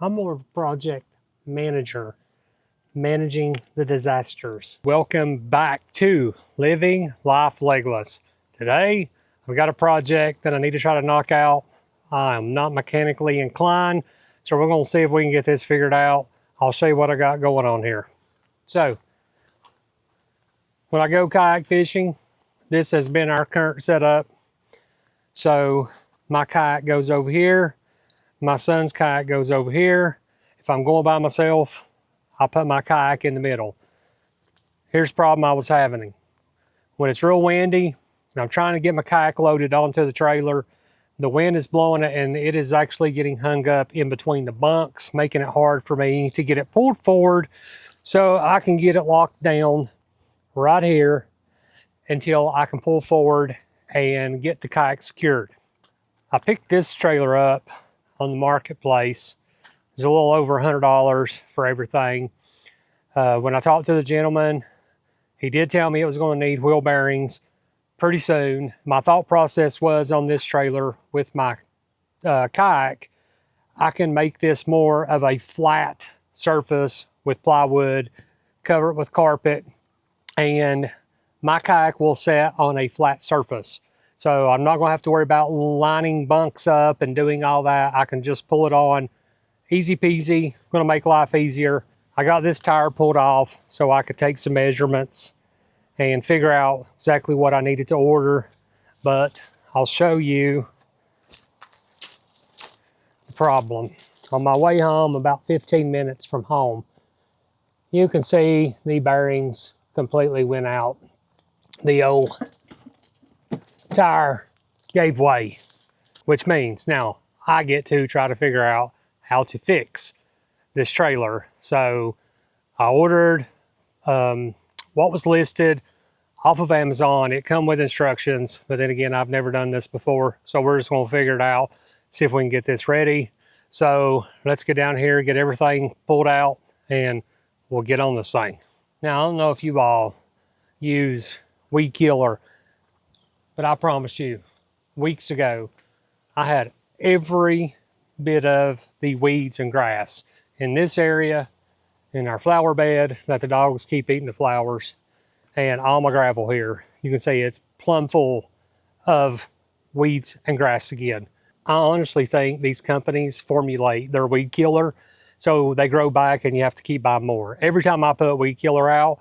I'm more of a project manager, managing the disasters. Welcome back to Living Life Legless. Today, I've got a project that I need to try to knock out. I'm not mechanically inclined, so we're gonna see if we can get this figured out. I'll show you what I got going on here. So, when I go kayak fishing, this has been our current setup. So, my kayak goes over here. My son's kayak goes over here. If I'm going by myself, I'll put my kayak in the middle. Here's the problem I was having. When it's real windy and I'm trying to get my kayak loaded onto the trailer, the wind is blowing it and it is actually getting hung up in between the bunks, making it hard for me to get it pulled forward so I can get it locked down right here until I can pull forward and get the kayak secured. I picked this trailer up on the marketplace. It was a little over $100 for everything. When I talked to the gentleman, he did tell me it was going to need wheel bearings pretty soon. My thought process was on this trailer with my kayak, I can make this more of a flat surface with plywood, cover it with carpet, and my kayak will set on a flat surface. So I'm not going to have to worry about lining bunks up and doing all that. I can just pull it on. Easy peasy, going to make life easier. I got this tire pulled off so I could take some measurements and figure out exactly what I needed to order. But I'll show you the problem. On my way home, about 15 minutes from home, you can see the bearings completely went out. The old tire gave way, which means now I get to try to figure out how to fix this trailer. So I ordered what was listed off of Amazon. It come with instructions, but then again, I've never done this before. So we're just gonna figure it out, see if we can get this ready. So let's get down here, get everything pulled out, and we'll get on this thing. Now, I don't know if you all use weed killer, but I promise you, weeks ago, I had every bit of the weeds and grass in this area, in our flower bed that the dogs keep eating the flowers, and all my gravel here. You can see it's plumb full of weeds and grass again. I honestly think these companies formulate their weed killer so they grow back and you have to keep buying more. Every time I put weed killer out,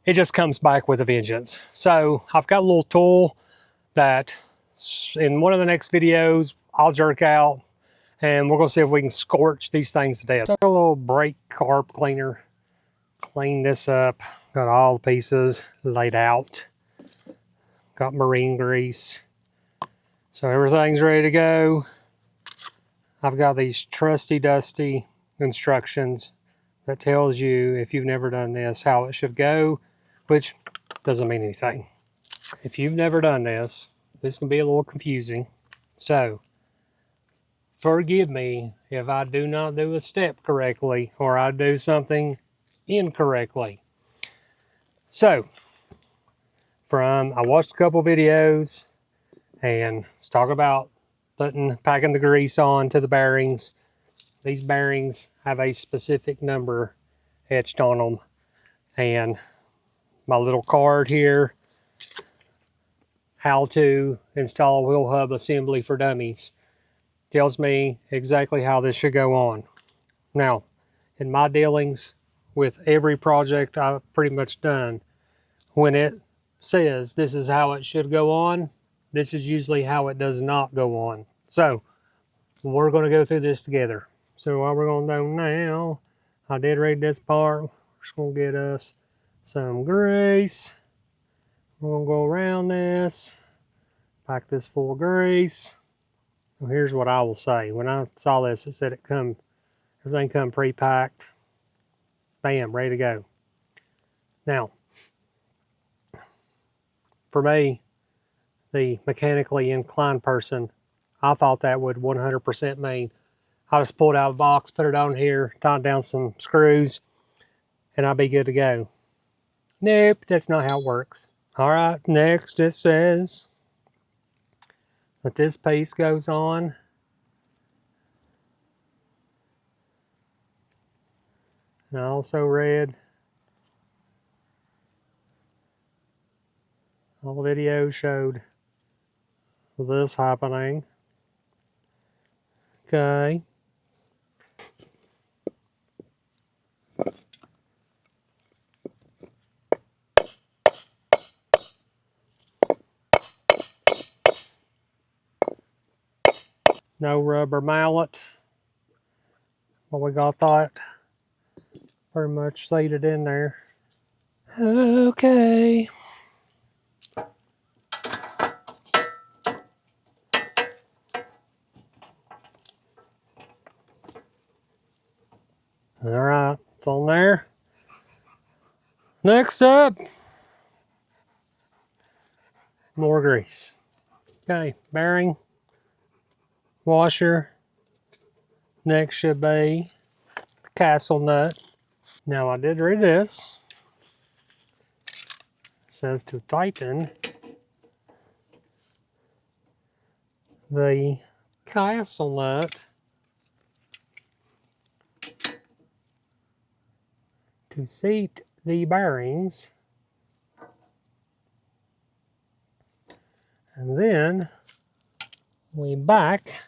it just comes back with a vengeance. So I've got a little tool that in one of the next videos, I'll jerk out and we're gonna see if we can scorch these things to death. Got a little brake carb cleaner, clean this up. Got all the pieces laid out. Got marine grease. So everything's ready to go. I've got these trusty dusty instructions that tells you, if you've never done this, how it should go, which doesn't mean anything. If you've never done this can be a little confusing. So forgive me if I do not do a step correctly or I do something incorrectly. So I watched a couple videos and it's talking about packing the grease on to the bearings. These bearings have a specific number etched on them, and my little card here, how to install a wheel hub assembly for dummies, tells me exactly how this should go on. Now, in my dealings with every project I've pretty much done, when it says this is how it should go on, this is usually how it does not go on. So we're going to go through this together. So what we're going to do now, I did read this part. We're just going to get us some grease. We're going to go around this, pack this full of grease. Well, here's what I will say. When I saw this, it said everything come pre-packed. Bam, ready to go. Now, for me, the mechanically inclined person, I thought that would 100% mean I just pull it out of the box, put it on here, tighten down some screws, and I'll be good to go. Nope, that's not how it works. All right, next it says that this piece goes on And I also read all videos showed this happening. Okay. No rubber mallet. Well, we got that pretty much seated in there. Okay. All right, it's on there. Next up, more grease. Okay, bearing, washer. Next should be the castle nut. Now I did read this. It says to tighten the castle nut to seat the bearings, and then we back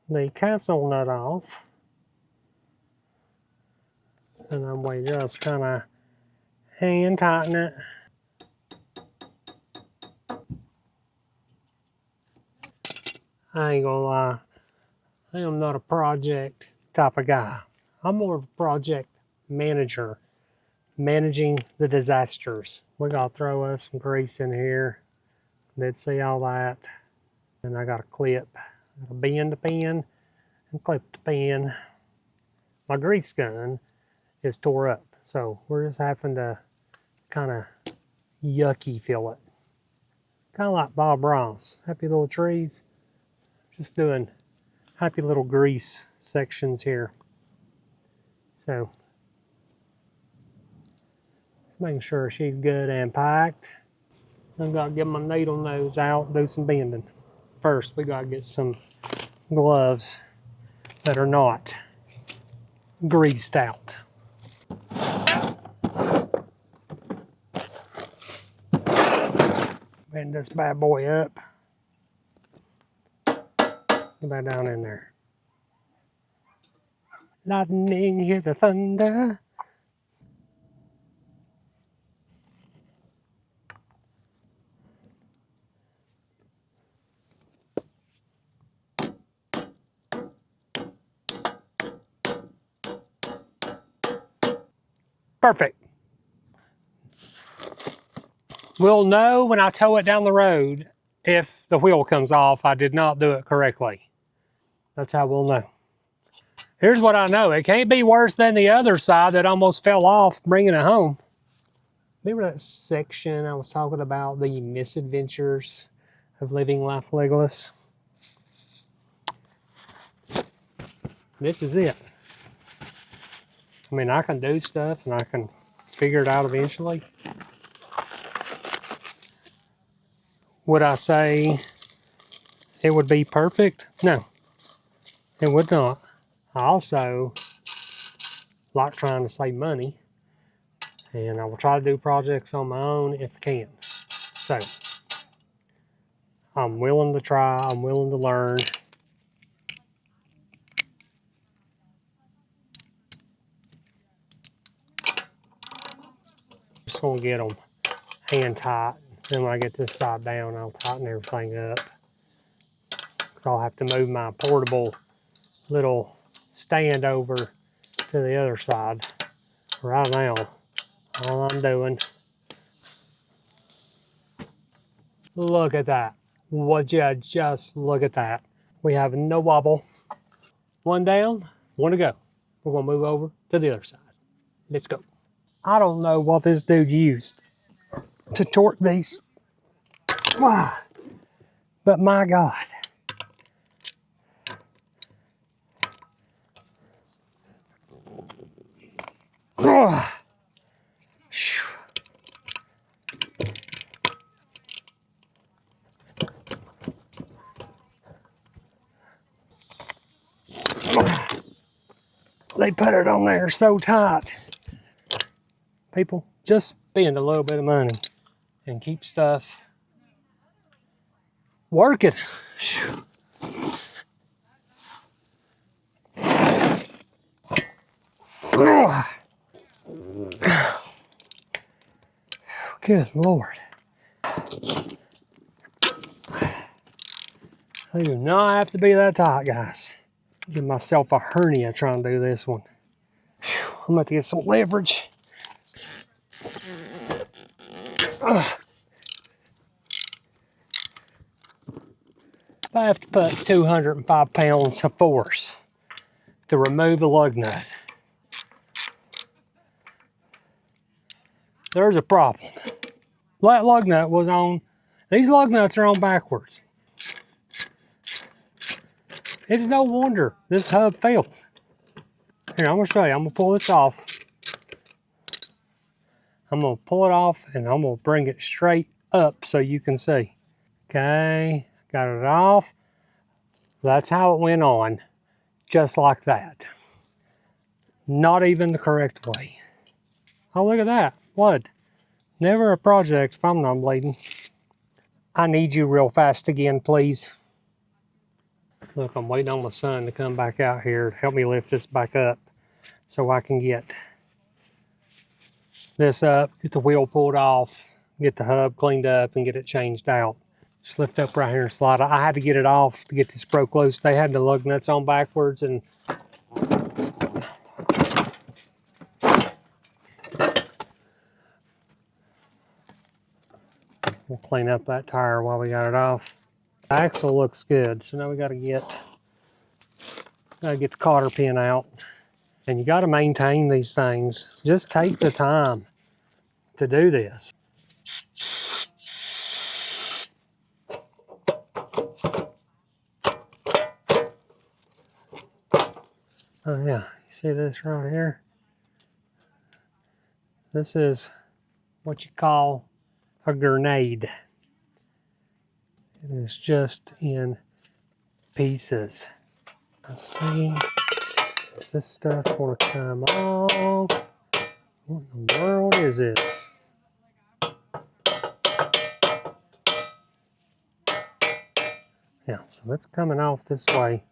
the castle nut off, and then we just kind of hand tighten it. I ain't gonna lie, I am not a project type of guy. I'm more of a project manager, managing the disasters. We gotta throw us some grease in here. Did see all that. And I got a clip. I bend the pin and clip the pin. My grease gun is tore up, so we're just having to kind of yucky fill it. Kind of like Bob Ross, Happy Little Trees. Just doing happy little grease sections here. So, making sure she's good and packed. I've got to get my needle nose out, do some bending. First, we got to get some gloves that are not greased out. Bend this bad boy up. Get back down in there. Lightning, hear the thunder. Perfect. We'll know when I tow it down the road if the wheel comes off. I did not do it correctly. That's how we'll know. Here's what I know. It can't be worse than the other side that almost fell off bringing it home. Remember that section I was talking about, the misadventures of living life legless? This is it. I mean, I can do stuff and I can figure it out eventually. Would I say it would be perfect? No, it would not. I also like trying to save money, and I will try to do projects on my own if I can. So, I'm willing to try, I'm willing to learn. Just gonna get them hand tight. Then when I get this side down, I'll tighten everything up. Because I'll have to move my portable little stand over to the other side. Right now, all I'm doing, look at that. Would you just look at that? We have no wobble. One down, one to go. We're gonna move over to the other side. Let's go. I don't know what this dude used to torque these. But my God. They put it on there so tight. People, just spend a little bit of money and keep stuff working. Good Lord. They do not have to be that tight, guys. Give myself a hernia trying to do this one. I'm about to get some leverage. I have to put 205 pounds of force to remove a lug nut, there's a problem. That lug nut was on, these lug nuts are on backwards. It's no wonder this hub failed. Here, I'm gonna show you, I'm gonna pull this off. I'm gonna pull it off and I'm gonna bring it straight up so you can see. Okay, got it off. That's how it went on, just like that. Not even the correct way. Oh, look at that, blood. Never a project if I'm not bleeding. I need you real fast again, please. Look, I'm waiting on my son to come back out here to help me lift this back up so I can get this up, get the wheel pulled off, get the hub cleaned up, and get it changed out. Just lift up right here and slide. I had to get it off to get this broke loose. They had the lug nuts on backwards, and we'll clean up that tire while we got it off. The axle looks good, so now we gotta get the cotter pin out. And you gotta maintain these things. Just take the time to do this. Oh yeah, you see this right here? This is what you call a grenade. It is just in pieces. Let's see, is this stuff gonna come off? What in the world is this? Yeah, so it's coming off this way.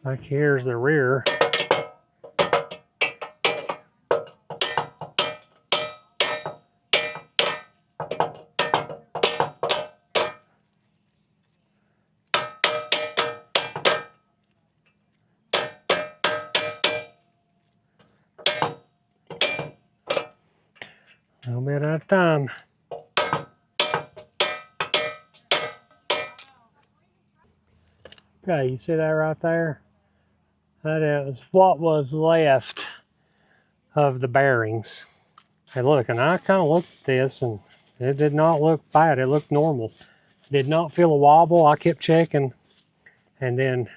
Back here's the rear. A little bit at a time. Okay, you see that right there? That is what was left of the bearings. Hey look, and I kind of looked at this and it did not look bad. It looked normal. Did not feel a wobble. I kept checking, and then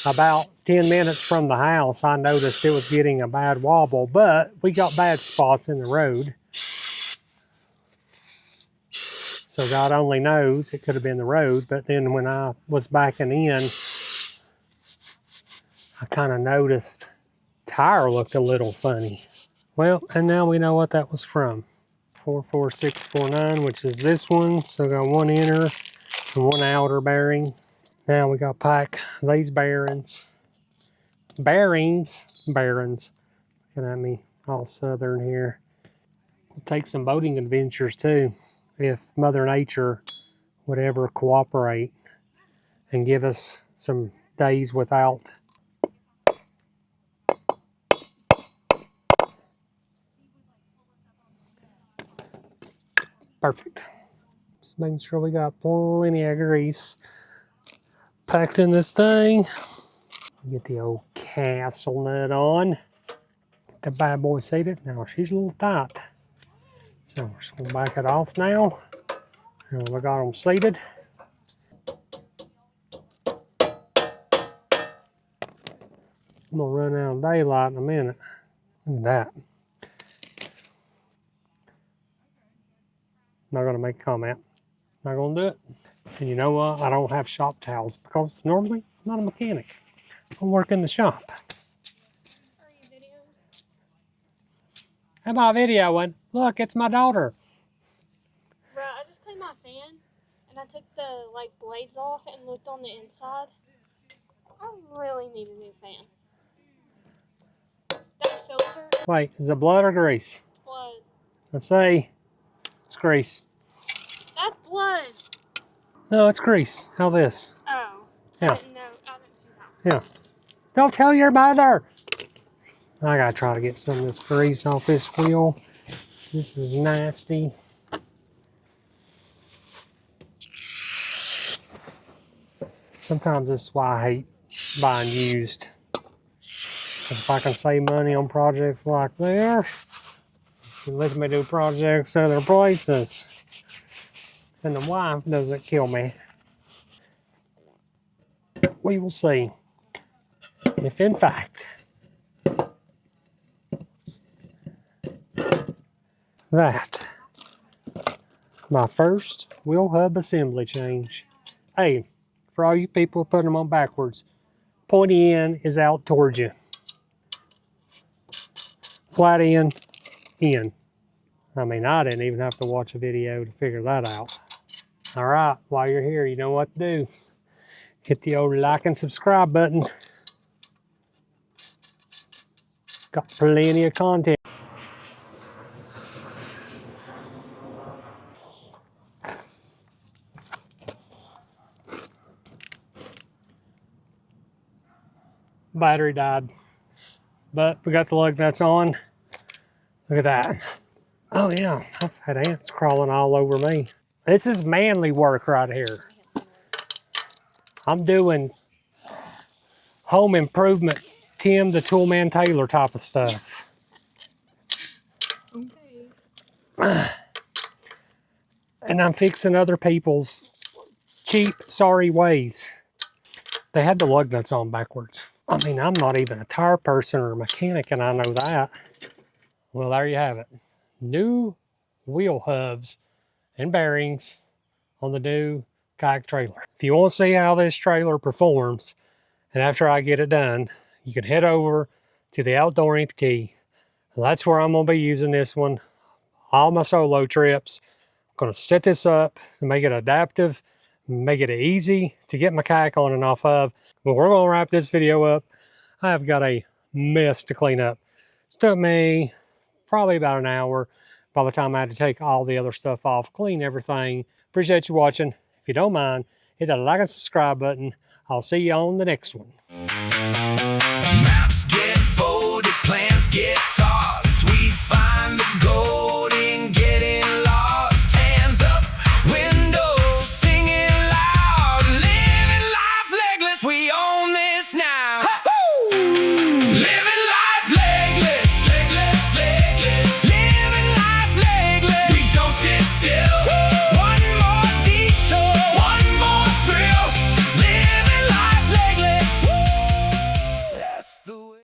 about 10 minutes from the house, I noticed it was getting a bad wobble, but we got bad spots in the road. So God only knows, it could have been the road, but then when I was backing in, I kind of noticed the tire looked a little funny. Well, and now we know what that was from. 44649, which is this one. So we got one inner and one outer bearing. Now we got to pack these bearings. Bearings. Looking at me all southern here. We'll take some boating adventures too, if Mother Nature would ever cooperate and give us some days without. Perfect. Just making sure we got plenty of grease packed in this thing. Get the old castle nut on. Get the bad boy seated. Now she's a little tight. So we're just gonna back it off now. And we got them seated. I'm gonna run out of daylight in a minute. Look at that. Not gonna make a comment. Not gonna do it. And you know what? I don't have shop towels because normally I'm not a mechanic. I work in the shop. Are you videoing? How about videoing? Look, it's my daughter. Bro, I just cleaned my fan and I took the blades off and looked on the inside. I really need a new fan. That filter. Wait, is it blood or grease? Blood. Let's say it's grease. That's blood. No, it's grease. How this? Oh. Yeah. I didn't know. I didn't see that. Yeah. Don't tell your mother. I gotta try to get some of this grease off this wheel. This is nasty. Sometimes this is why I hate buying used. If I can save money on projects like this, it lets me do projects other places. And the wife doesn't kill me. We will see if in fact that my first wheel hub assembly change. Hey, for all you people putting them on backwards, pointy end is out towards you. Flat end, in. I mean, I didn't even have to watch a video to figure that out. All right, while you're here, you know what to do. Hit the old like and subscribe button. Got plenty of content. Battery died, but we got the lug nuts on. Look at that. Oh yeah, I've had ants crawling all over me. This is manly work right here. I'm doing home improvement, Tim the Toolman Taylor type of stuff. Okay. And I'm fixing other people's cheap, sorry ways. They had the lug nuts on backwards. I mean, I'm not even a tire person or a mechanic, and I know that. Well, there you have it. New wheel hubs and bearings on the new kayak trailer. If you want to see how this trailer performs, and after I get it done, you can head over to the Outdoor Amputee. That's where I'm going to be using this one. All my solo trips. I'm going to set this up and make it adaptive, make it easy to get my kayak on and off of. But we're going to wrap this video up. I've got a mess to clean up. It took me probably about an hour by the time I had to take all the other stuff off, clean everything. Appreciate you watching. If you don't mind, hit that like and subscribe button. I'll see you on the next one.